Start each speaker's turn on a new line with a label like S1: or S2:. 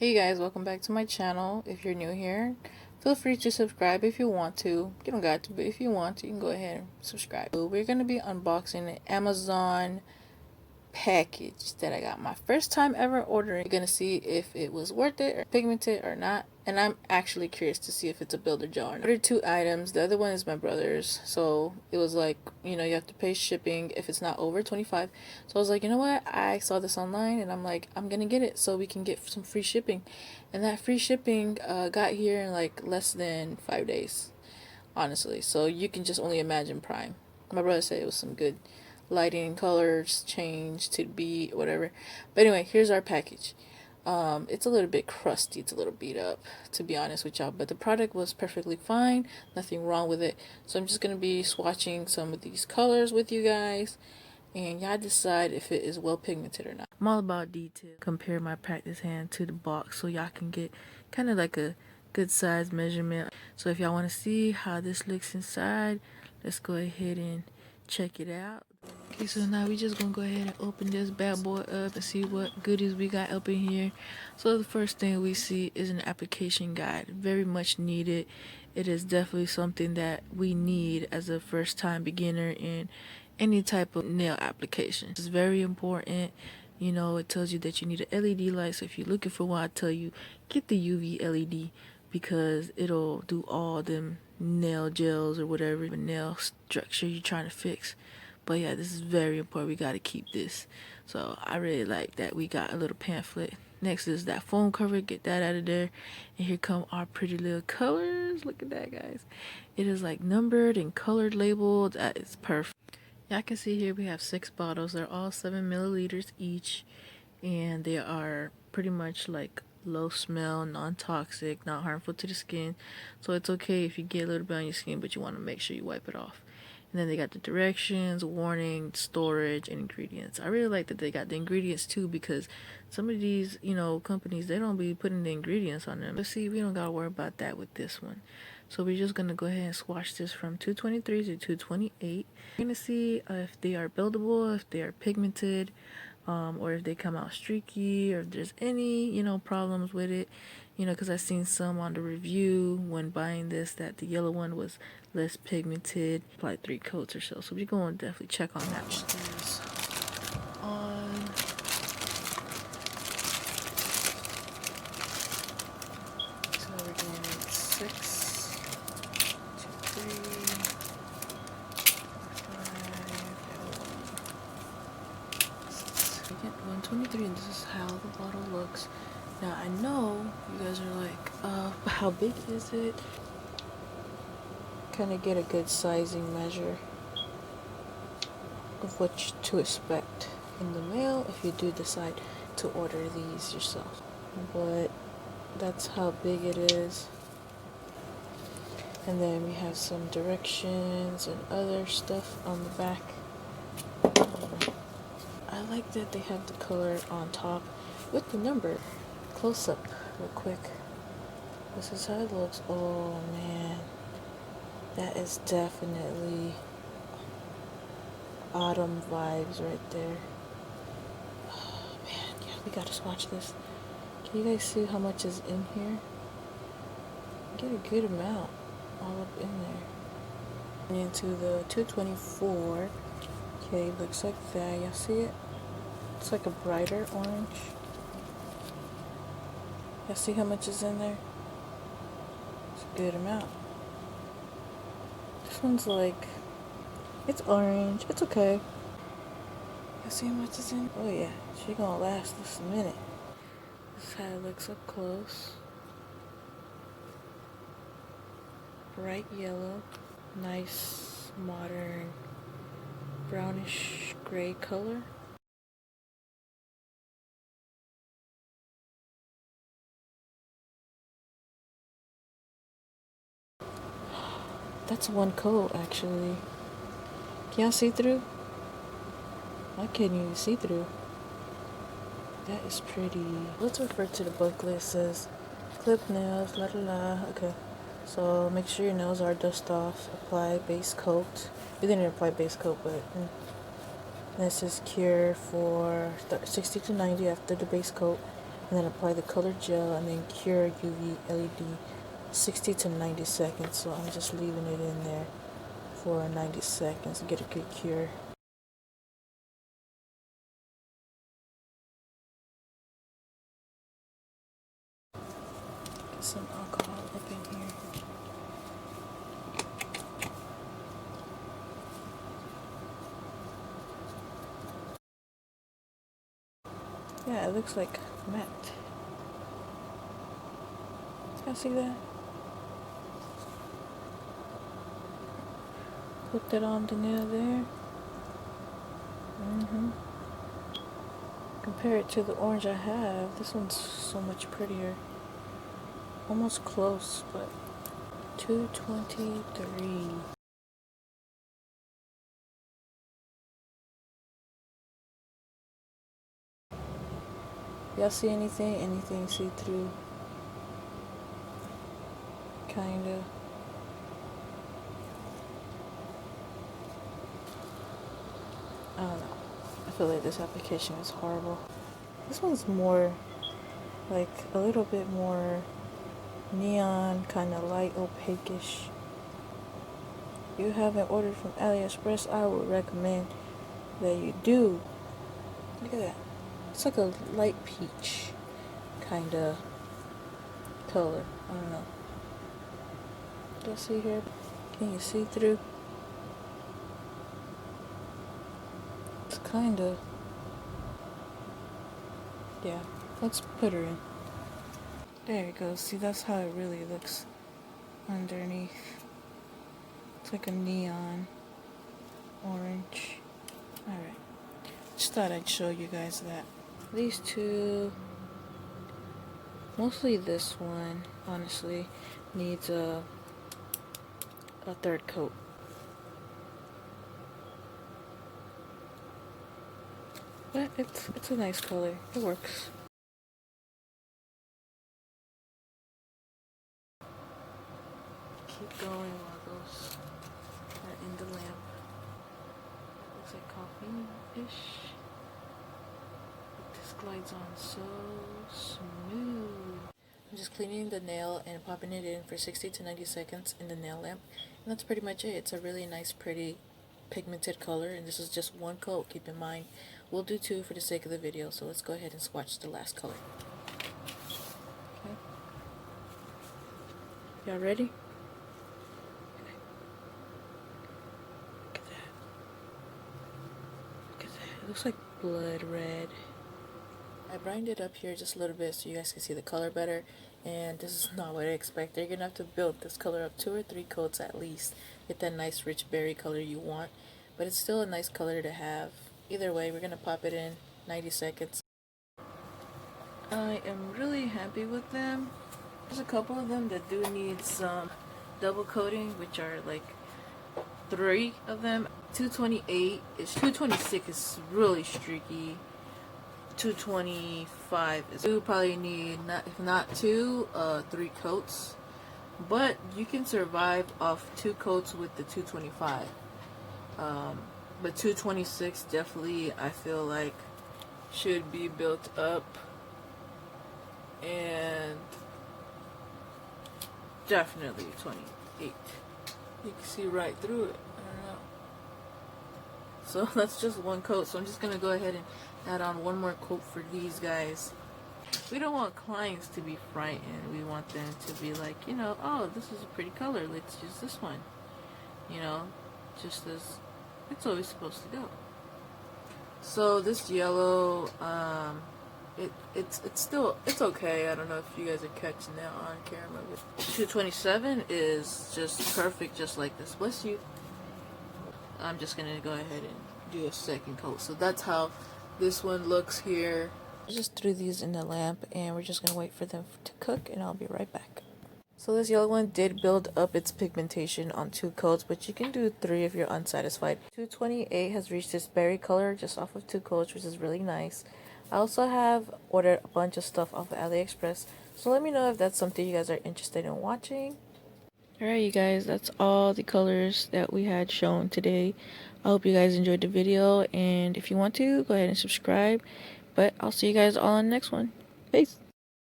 S1: Hey guys, welcome back to my channel. If you're new here, feel free to subscribe if you want to. You don't got to, but if you want to, you can go ahead and subscribe. So we're going to be unboxing an Amazon package that I got my first time ever ordering. We're going to see if it was worth it or pigmented or not. And I'm actually curious to see if it's a builder jar. I ordered 2 items. The other one is my brother's. So it was like, you have to pay shipping if it's not over 25. So I was like, you know what? I saw this online and I'm like, I'm going to get it so we can get some free shipping. And that free shipping got here in like less than 5 days, honestly. So you can just only imagine Prime. My brother said it was some good lighting, colors, change to be whatever. But anyway, here's our package. It's a little bit crusty, it's a little beat up, to be honest with y'all, but the product was perfectly fine, nothing wrong with it. So I'm just gonna be swatching some of these colors with you guys, and y'all decide if it is well pigmented or not. I'm all about detail. Compare my practice hand to the box so y'all can get kind of like a good size measurement. So if y'all want to see how this looks inside, let's go ahead and check it out. Okay, so now we just gonna go ahead and open this bad boy up and see what goodies we got up in here. So the first thing we see is an application guide, very much needed. It is definitely something that we need as a first time beginner in any type of nail application. It's very important. It tells you that you need an LED light, so if you're looking for one, I tell you get the UV LED because it'll do all them nail gels or whatever nail structure you're trying to fix. But yeah, this is very important. We got to keep this. So I really like that we got a little pamphlet. Next is that foam cover. Get that out of there. And here come our pretty little colors. Look at that, guys. It is like numbered and colored labeled. That is perfect. Y'all can see here we have 6 bottles. They're all 7 milliliters each. And they are pretty much like low smell, non-toxic, not harmful to the skin. So it's okay if you get a little bit on your skin, but you want to make sure you wipe it off. And then they got the directions, warning, storage, and ingredients. I really like that they got the ingredients too because some of these, companies, they don't be putting the ingredients on them. But see, we don't gotta worry about that with this one. So we're just gonna go ahead and swatch this from 223 to 228. We're gonna see if they are buildable, if they are pigmented, or if they come out streaky, or if there's any, problems with it. Because I seen some on the review when buying this that the yellow one was less pigmented, like 3 coats or so. So we're going to definitely check on that one. On. So we're going in 6, 2, 3, 5, we get 123, and this is how the bottle looks. Now I know you guys are like, how big is it? Kind of get a good sizing measure of what to expect in the mail if you do decide to order these yourself. But that's how big it is. And then we have some directions and other stuff on the back. I like that they have the color on top with the number. Close up real quick. This is how it looks. Oh man, that is definitely autumn vibes right there. Oh man, yeah, we gotta swatch this. Can you guys see how much is in here? Get a good amount all up in there. Into the 224. Okay, looks like that. Y'all see it? It's like a brighter orange. Y'all see how much is in there? It's a good amount. This one's like, it's orange. It's okay. Y'all see how much is in? Oh yeah, she gonna last us a minute. This is how it looks up close. Bright yellow. Nice, modern, brownish gray color. That's 1 coat actually. Can y'all see through? I can't even see through. That is pretty. Let's refer to the booklet. It says clip nails, la la la. Okay. So make sure your nails are dust off. Apply base coat. We didn't apply base coat, but this is cure for 60 to 90 after the base coat. and then apply the color gel and then cure UV LED 60 to 90 seconds. So I'm just leaving it in there for 90 seconds to get a good cure. Get some alcohol up in here. Yeah, it looks like matte. Y'all see that? Put that on the nail there. Compare it to the orange I have. This one's so much prettier. Almost close, but 223. Y'all see anything? Anything see through? Kinda. I don't know. I feel like this application is horrible. This one's more like a little bit more neon, kind of light opaque-ish. If you haven't ordered from AliExpress, I would recommend that you do. Look at that. It's like a light peach kind of color. I don't know. Do you see here? Can you see through? It's kind of, yeah. Let's put her in. There you go. See, that's how it really looks underneath. It's like a neon orange. Alright. Just thought I'd show you guys that. These two, mostly this one, honestly, needs a third coat. But it's a nice color. It works. Keep going while those are in the lamp. Looks like coffee-ish. This glides on so smooth. I'm just cleaning the nail and popping it in for 60 to 90 seconds in the nail lamp. And that's pretty much it. It's a really nice, pretty, pigmented color. And this is just one coat, keep in mind. We'll do two for the sake of the video. So let's go ahead and swatch the last color. Okay. Y'all ready? Okay. Look at that. Look at that. It looks like blood red. I brined it up here just a little bit so you guys can see the color better, and this is not what I expected. You're gonna have to build this color up 2 or 3 coats at least, get that nice rich berry color you want, but it's still a nice color to have. Either way, we're gonna pop it in 90 seconds. I am really happy with them. There's a couple of them that do need some double coating, which are like 3 of them. 228 is 226 is really streaky. 225 is, you probably need if not 2, 3 coats, but you can survive off 2 coats with the 225. But 226 definitely I feel like should be built up, and definitely 28. You can see right through it. I don't know. So that's just one coat. So I'm just gonna go ahead and add on one more coat for these guys. We don't want clients to be frightened. We want them to be like, you know, oh, this is a pretty color. Let's use this one. You know, just as it's always supposed to go. So this yellow, it's okay. I don't know if you guys are catching that on camera. But 227 is just perfect, just like this. Bless you. I'm just gonna go ahead and do a second coat. So that's how this one looks here. I just threw these in the lamp and we're just gonna wait for them to cook, and I'll be right back. So this yellow one did build up its pigmentation on 2 coats, but you can do 3 if you're unsatisfied. 228 has reached this berry color just off of 2 coats, which is really nice. I also have ordered a bunch of stuff off of AliExpress, so let me know if that's something you guys are interested in watching. Alright you guys, that's all the colors that we had shown today. I hope you guys enjoyed the video, and if you want to, go ahead and subscribe. But I'll see you guys all in the next one. Peace!